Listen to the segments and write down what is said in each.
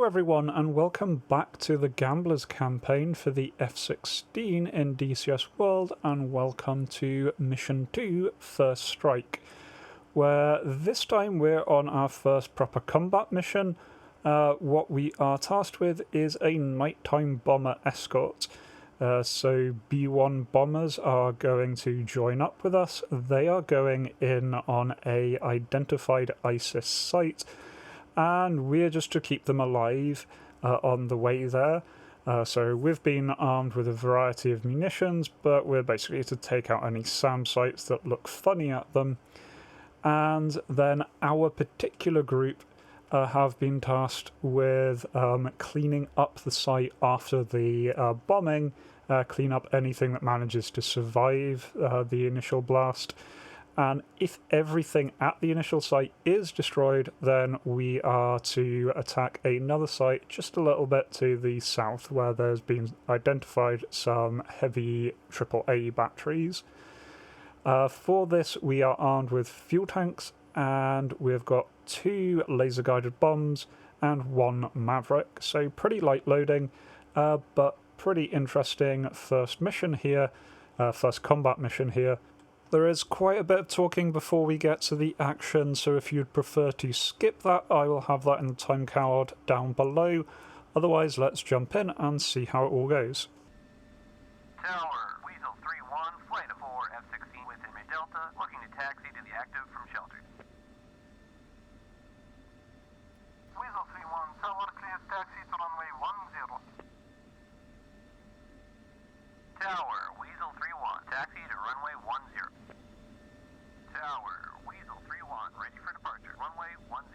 everyone, and welcome back to the Gamblers Campaign for the F-16 in DCS World, and welcome to Mission 2, First Strike, where this time we're on our first proper combat mission. What we are tasked with is a nighttime bomber escort. So B-1 bombers are going to join up with us. They are going in on a identified ISIS site, and we're just to keep them alive on the way there. So we've been armed with a variety of munitions, but we're basically to take out any SAM sites that look funny at them. And then our particular group have been tasked with cleaning up the site after the bombing, clean up anything that manages to survive the initial blast. And if everything at the initial site is destroyed, then we are to attack another site just a little bit to the south, where there's been identified some heavy AAA batteries. For this, we are armed with fuel tanks, and we've got 2 laser-guided bombs and 1 Maverick. So pretty light loading, but pretty interesting first mission here, first combat mission here. There is quite a bit of talking before we get to the action, so if you'd prefer to skip that, I will have that in the time card down below. Otherwise, let's jump in and see how it all goes. Tower, Weasel 3-1, flight of 4, F-16 with Enroute Delta, looking to taxi to the active from shelters. Weasel 3-1, Tower, clears taxi to runway 10. Tower, Weasel 3-1, taxi to runway 10. Tower, Weasel 3-1, ready for departure, runway 10.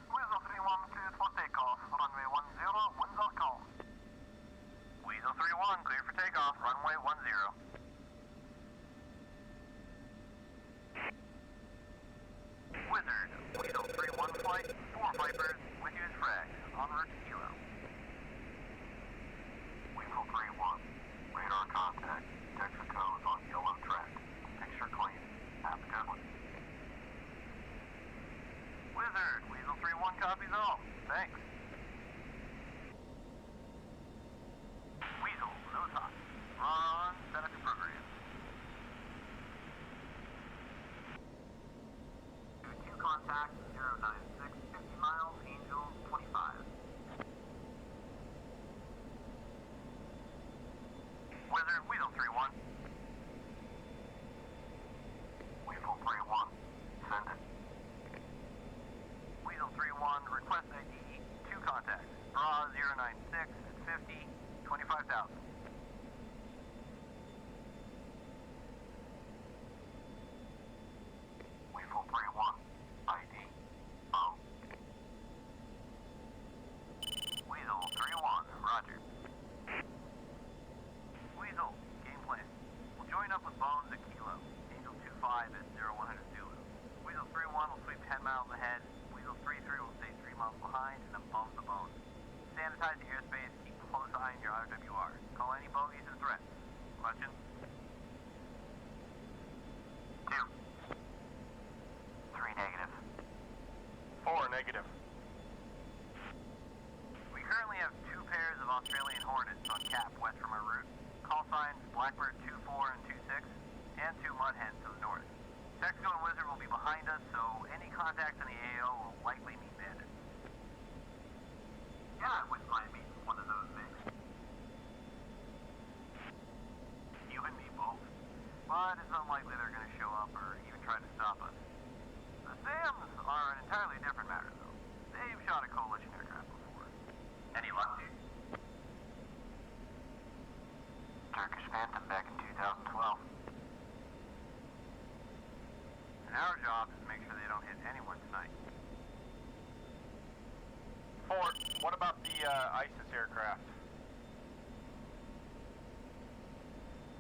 Weasel 3-1, cleared for takeoff, runway 10, winds are calm. Weasel 3-1, clear for takeoff, runway 10. Wizard, Weasel 3-1 flight, 4 Vipers, with you as frag, en route to Kilo. Weasel 3-1, radar contact, Texaco's on yellow track, picture clean, have a good one. Wizard, Weasel 3-1 copies all, thanks. Weasel, nose hot, run, set up your program. 2 contact, 096, 50 miles, Angel 25. Wizard, Weasel 3-1. Weasel 3-1, send it. Weasel 3-1, request ID, 2 contacts, Bra 096 at 50, 25,000. Weasel 3-1, ID, oh. Weasel 3-1, roger. Weasel, game plan. We'll join up with Bones at Kilo. Angel 25 at 0100 Zulu. Weasel 3-1 will sweep 10 miles ahead. Weasel 3-3 will stay 3 miles behind and then bump the Bones. Sanitize the airspace, keep a close eye on your RWR. Call any bogeys and threats. Question? 2. 3 negative. 4 negative. We currently have 2 pairs of Australian Hornets on cap west from our route. Call signs Blackbird 2-4 and 2-6, and 2 Mudhens to the north. Texaco and Wizard will be behind us, so any contacts in the AO will likely meet bandits. Yeah, I wouldn't mind meeting one of those mix. You and me both. But it's unlikely they're going to show up or even try to stop us. The SAMs are an entirely different matter, though. They've shot a coalition aircraft before. Any luck, dude? Turkish Phantom back in 2012. And our job is to make sure they don't hit anyone tonight. 4, what about the ISIS aircraft?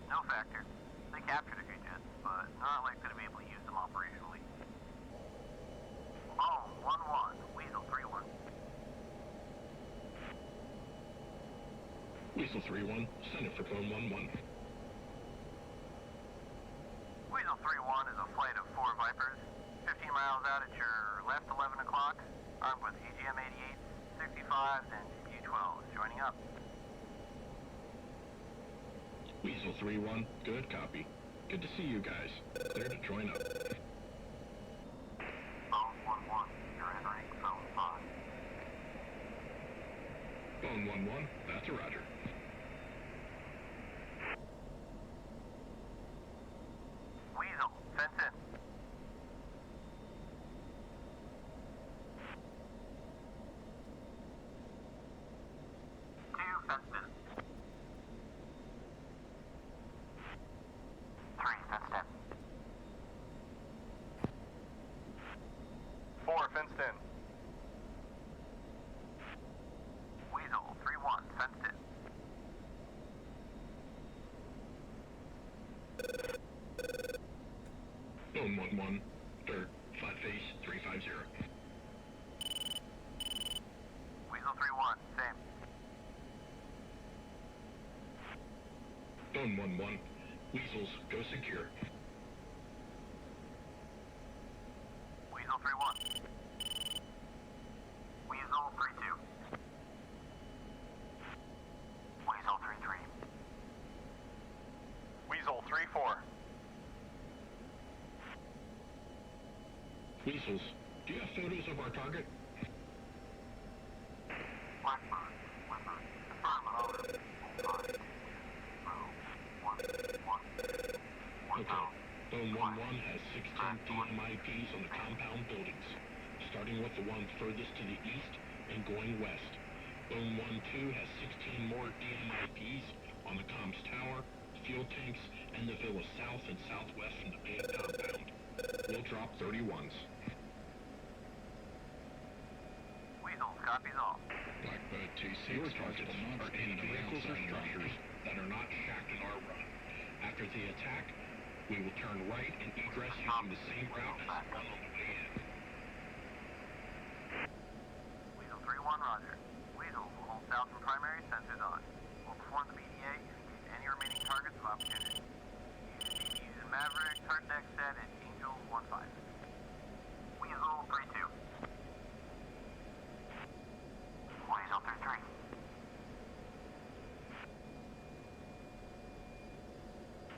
No factor. They captured a few jets, but not likely to be able to use them operationally. Oh, 1-1, Weasel 3-1. Weasel 3-1, send it for code 1-1. Weasel 3-1 is a flight of 4 Vipers, 15 miles out at your left 11 o'clock, Armed with AGM-88s, 65s, and U-12s. Joining up. Weasel 3-1, good copy. Good to see you guys. Clear to join up. Phone 1-1, you're entering Phone 5. Phone 1-1, that's a roger. Weasel, fence in. 2, fenced in. 3, fenced in. 4, fenced in. Weasel, 3-1, fenced in. Phone 1-1, dirt, flat face 350. Weasel 3-1, same. Phone 1-1, Weasels, go secure. Weasel 3-1. Weasel 3-2. Weasel 3-3. Weasel 3-4. Weasels, do you have photos of our target? Blackbird, Whipper, affirmative. Hold 5, 2, row, 1, 1. Okay. Phone 1-1 has 16 DMIPs on the compound buildings, starting with the one furthest to the east and going west. Phone 1-2 has 16 more DMIPs on the comms tower, fuel tanks, and the villa south and southwest from the main compound. We'll drop 31s. Weasel, copies all. Blackbird 2-6, your targets are in vehicles or structures that are not shacked in our run. After the attack, we will turn right and egress using the same route as the one on the way in. Weasel 3-1, roger. Weasel will hold south from primary, sensors on. We'll perform the BDA and engage any remaining targets of opportunity. Use Maverick, target deck set, and Angel 1-5. Weasel 3-2. Weasel 3-3.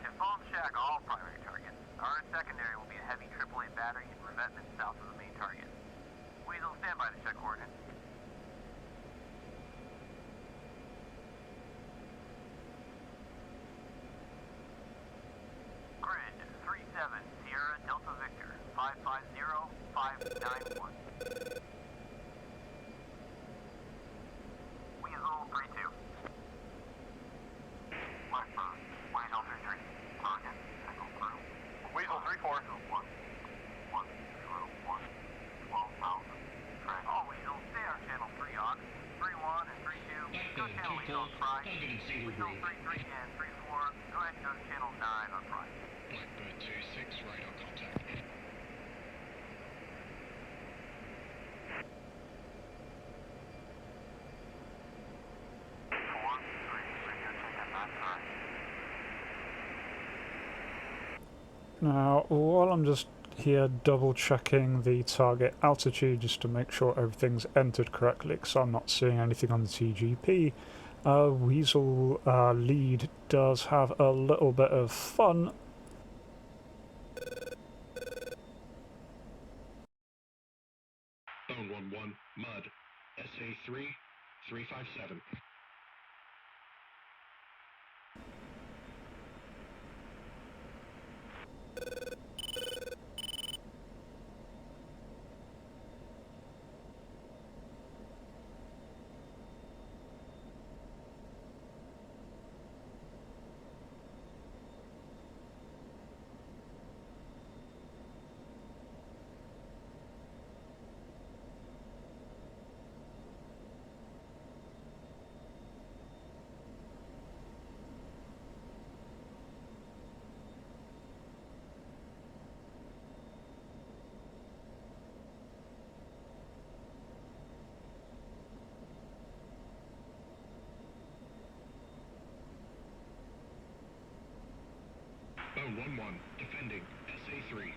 If bombs shack all primary targets, our secondary will be a heavy AAA battery and revetment south of the main target. Weasel, stand by to check coordinates. Grid 37, Sierra Delta Victor, 550-591. Weasel 3-2. Blackbird, Weasel 3-3. Target, signal through. Weasel 3-4. 1, 1, 1, 12,000. Track. All Weasels, stay on channel 3 aux. 3-1 and 3-2. Go channel 8 on Pride. Weasel 3-3 and 3-4. Go ahead and go to channel 9 on Pride. Blackbird 2-6, radar contact. Now, while I'm just here double checking the target altitude just to make sure everything's entered correctly, because I'm not seeing anything on the TGP, Weasel lead does have a little bit of fun. Phone 1-1, Mud, SA3, 357. Phone 1-1, defending, SA3.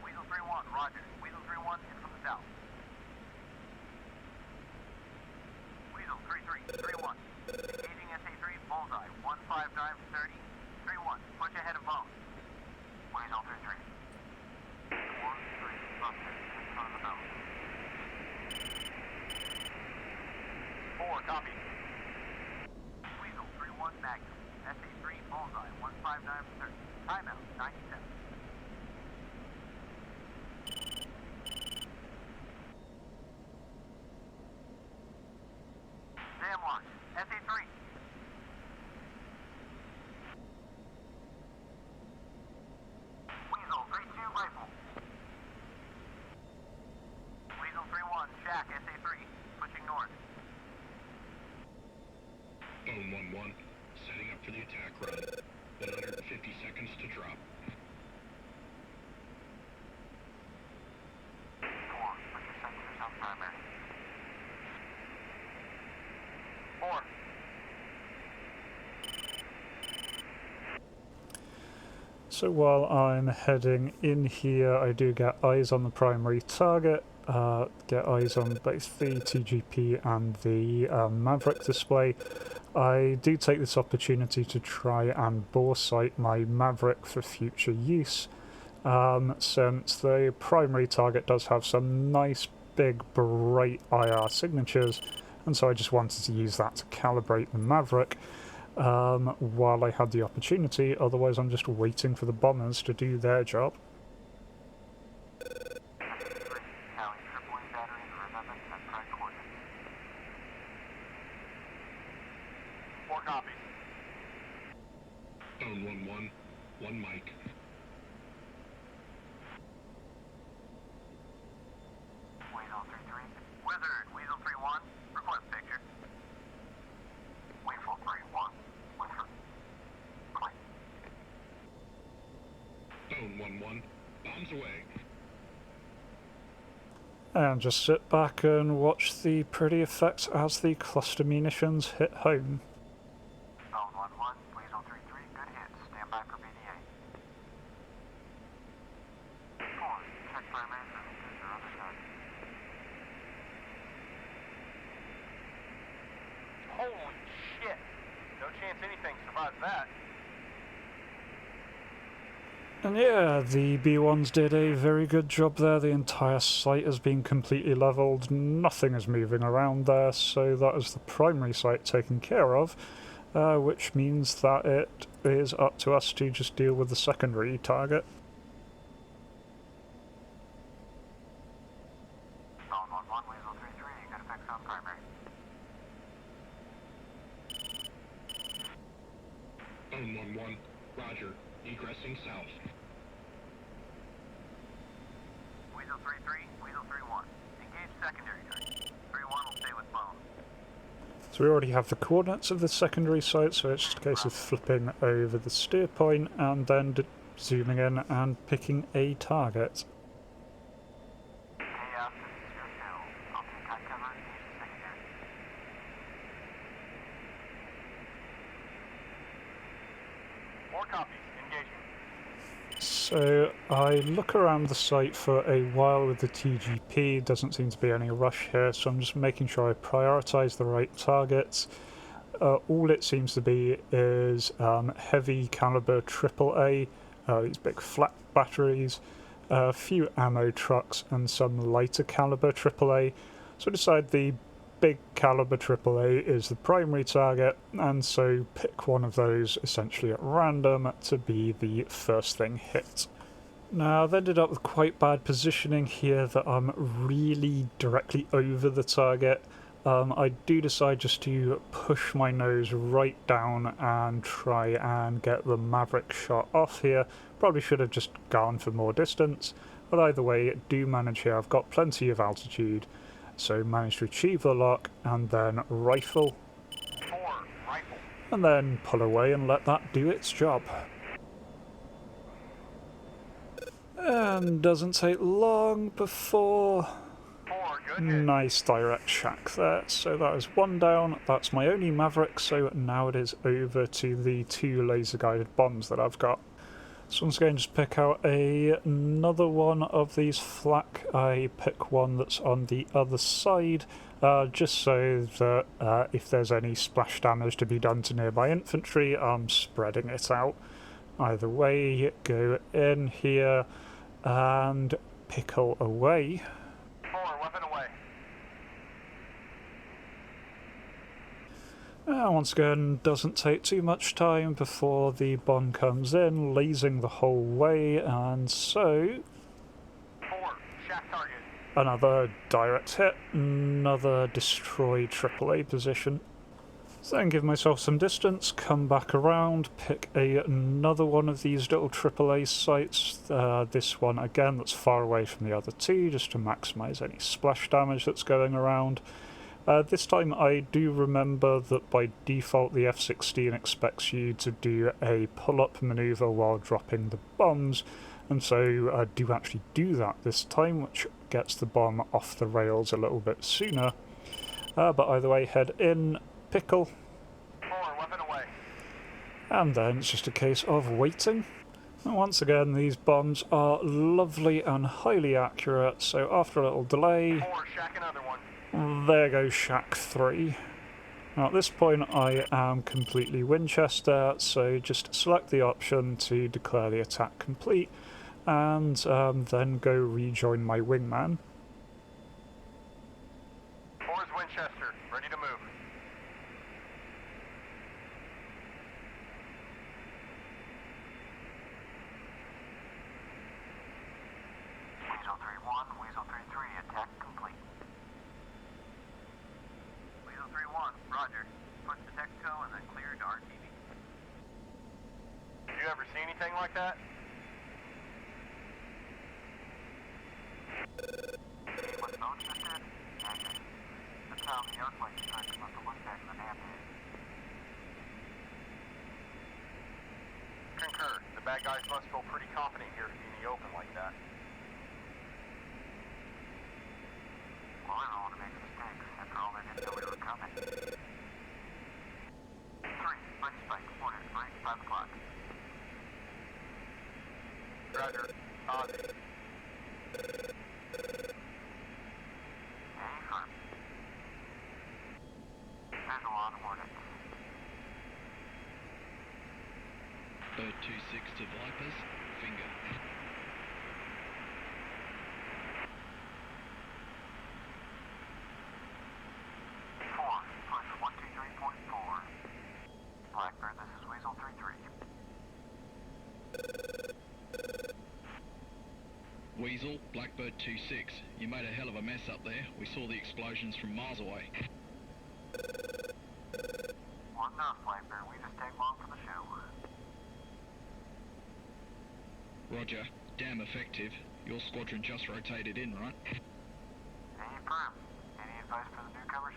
Weasel 3-1, roger. Weasel 3-1 3-1 is from the south. Weasel 3-3, 3-1. Engaging SA-3, bullseye, 159-30. 3-1, push ahead of bone. Weasel 3-3. 1-3, buster, in front of the bone. 4, copy. Weasel 3-1, Magnum. SA-3, bullseye, 159-30. Timeout, 97. Sam launch, SA-3. Weasel 3-2, rifle. Weasel 3-1, Shack, SA-3, pushing north. Bone 1-1, setting up for the attack run. 150 seconds to drop. Come on, put your sensors on primary. 4. So while I'm heading in here, I do get eyes on the primary target, get eyes on both the TGP and the Maverick display. I do take this opportunity to try and bore sight my Maverick for future use, since the primary target does have some nice big bright IR signatures, and so I just wanted to use that to calibrate the Maverick while I had the opportunity. Otherwise I'm just waiting for the bombers to do their job. Tally, AAA battery for 11 at prime coordinates. 4 copies. Bone 1-1, 1 mic. Weasel 3-3. Wizard, Weasel 3-1, request picture. Weasel 3-1, Wizard. Click. Bone 1-1, bombs away. And just sit back and watch the pretty effects as the cluster munitions hit home. Bone 1-1, Weasel 3-3, good hits. Stand by for BDA. 4, check primary for leakers or other targets. Holy shit. No chance anything survives that. And yeah, the B1s did a very good job there. The entire site has been completely leveled, nothing is moving around there, so that is the primary site taken care of, which means that it is up to us to just deal with the secondary target. Bone 1-1, Weasel 3-3, good effects on primary. Bone 1-1, roger, egressing south. Weasel 3-3, Weasel 3-1. Engage secondary target. 3-1 will stay with Bone. So we already have the coordinates of the secondary site, so it's just a case of flipping over the steer point and then zooming in and picking a target. Chaos, this is your show. I'll take high cover and engage the secondary. Four copies. Engaging. So I look around the site for a while with the TGP, doesn't seem to be any rush here, so I'm just making sure I prioritise the right targets. All it seems to be is heavy caliber AAA, these big flat batteries, a few ammo trucks and some lighter caliber AAA. So I decide the big caliber AAA is the primary target, and so pick one of those essentially at random to be the first thing hit. Now I've ended up with quite bad positioning here that I'm really directly over the target. I do decide just to push my nose right down and try and get the Maverick shot off here. Probably should have just gone for more distance, but either way, do manage here. I've got plenty of altitude, so managed to achieve the lock and then rifle, 4, rifle. and then pull away and let that do its job. And doesn't take long before 4, good hit. nice direct shack there. So that is one down. That's my only Maverick, so now it is over to the 2 laser guided bombs that I've got. So once again, just pick out another one of these flak. I pick one that's on the other side, just so that if there's any splash damage to be done to nearby infantry, I'm spreading it out. Either way, go in here and pickle away. 4, weapon away. Once again, doesn't take too much time before the bomb comes in, lasing the whole way, and so 4, shack target. another direct hit, another destroyed AAA position. So then give myself some distance, come back around, pick another one of these little AAA sites, this one again that's far away from the other two, just to maximise any splash damage that's going around. This time I do remember that by default the F-16 expects you to do a pull-up manoeuvre while dropping the bombs, and so do actually do that this time, which gets the bomb off the rails a little bit sooner. But either way, head in, pickle, 4, weapon away. and then it's just a case of waiting. And once again, these bombs are lovely and highly accurate, so after a little delay, 4, shack another one. there goes Shack 3. Now at this point I am completely Winchester, so just select the option to declare the attack complete, and then go rejoin my wingman. 4 is Winchester, ready to move. Weasel 3-1, Weasel 3-3, attack complete. Weasel 3-1, roger. Push to Texaco and then clear to RTV. Did you ever see anything like that? See what the boat just did? Negative. That's how the earthquake strikers must have looked back in the damn day. Concur. The bad guys must feel pretty confident here to be in the open like that. Well, I don't want to make mistakes after all they didn't know we were coming. 3, ready spike, ordered, right, 5 o'clock. Roger. Ozzy. Hey, firm. Visual on Hornet. Bird 2-6 to Vipers, finger. Push 123.4. Blackbird, this is Weasel 3-3. Weasel, Blackbird 2-6. You made a hell of a mess up there. We saw the explosions from miles away. One enough, Blackbird. We just take long for the show. Roger. Damn effective. Your squadron just rotated in, right? Hey, firm. Any advice for the newcomers?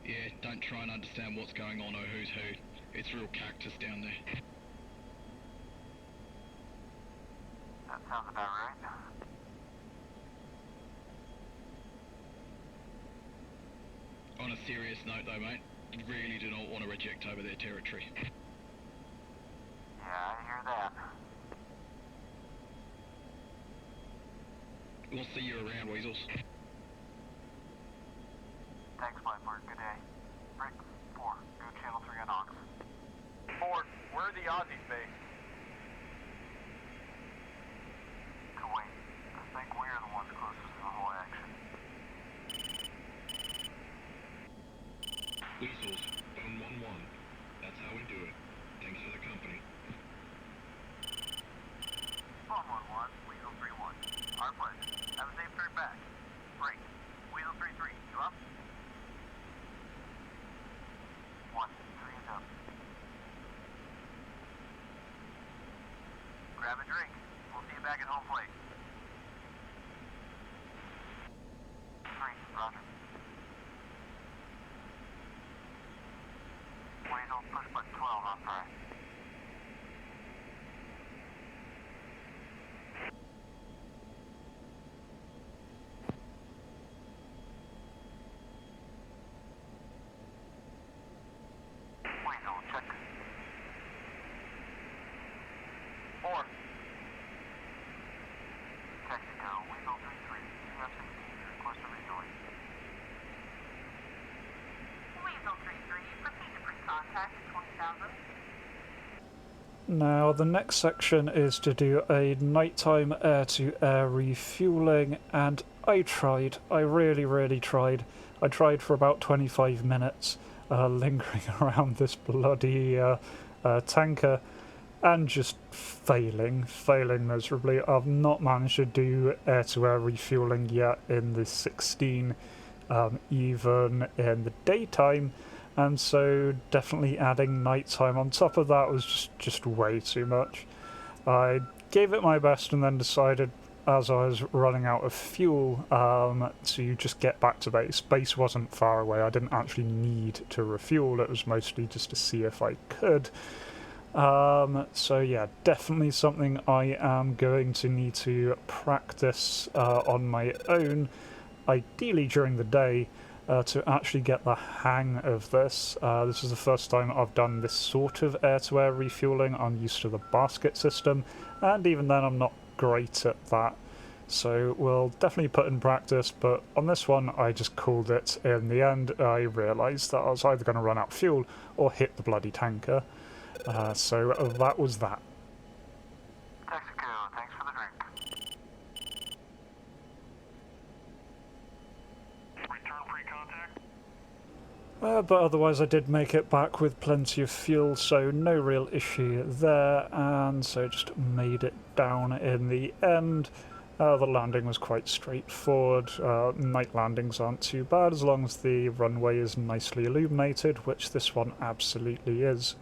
Yeah, don't try and understand what's going on or who's who. It's real cactus down there. That sounds about right. On a serious note though, mate, you really do not want to reject over their territory. Yeah, I hear that. We'll see you around, Weasels. Thanks, Blackbird. Good day. Rick, 4. Go channel 3 on Ox. 4, where are the Aussies based? Kuwait. I think we're the ones closest to the whole action. Weasels, phone 1-1. That's how we do it. Thanks for the company. Phone 1-1, Weasel 3-1. Our pleasure. Have a safe trip back. Break. Weasel 3-3, you up? 1, 3 is up. Grab a drink. We'll see you back at home plate. 3, roger. Weasel, push button 12 on fire. Weasel, check. Weasel 3-3, F-16, request a refueling. Weasel 3-3, proceed to pre-contact, 20,000. Now, the next section is to do a nighttime air-to-air refueling, and I really tried. I tried for about 25 minutes, lingering around this bloody tanker, and just failing miserably. I've not managed to do air-to-air refueling yet in the 16, even in the daytime. And so definitely adding nighttime on top of that was just way too much. I gave it my best and then decided, as I was running out of fuel, to just get back to base. Base wasn't far away. I didn't actually need to refuel. It was mostly just to see if I could. So yeah, definitely something I am going to need to practice on my own, ideally during the day, to actually get the hang of this. This is the first time I've done this sort of air-to-air refueling. I'm used to the basket system, and even then I'm not great at that. So we'll definitely put in practice, but on this one I just called it in the end. I realised that I was either going to run out of fuel or hit the bloody tanker. So that was that. Texaco, thanks for the drink. Return pre-contact. But otherwise I did make it back with plenty of fuel, so no real issue there, and so just made it down in the end. The landing was quite straightforward. Night landings aren't too bad as long as the runway is nicely illuminated, which this one absolutely is.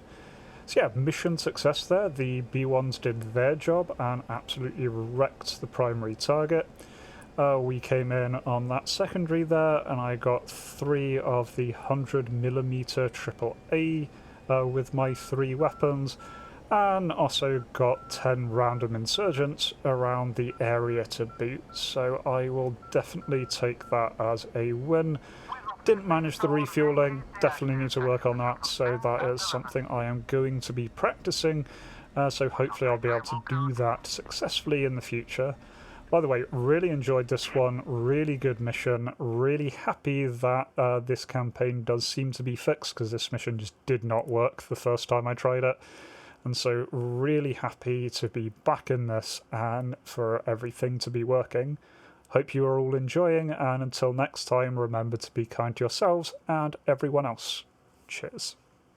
So yeah, mission success there. The B1s did their job and absolutely wrecked the primary target. We came in on that secondary there, and I got 3 of the 100mm AAA with my 3 weapons, and also got 10 random insurgents around the area to boot, so I will definitely take that as a win. Didn't manage the refueling, definitely need to work on that, so that is something I am going to be practicing, so hopefully I'll be able to do that successfully in the future. By the way, really enjoyed this one, really good mission, really happy that this campaign does seem to be fixed, because this mission just did not work the first time I tried it. And so really happy to be back in this and for everything to be working. Hope you are all enjoying, and until next time, remember to be kind to yourselves and everyone else. Cheers.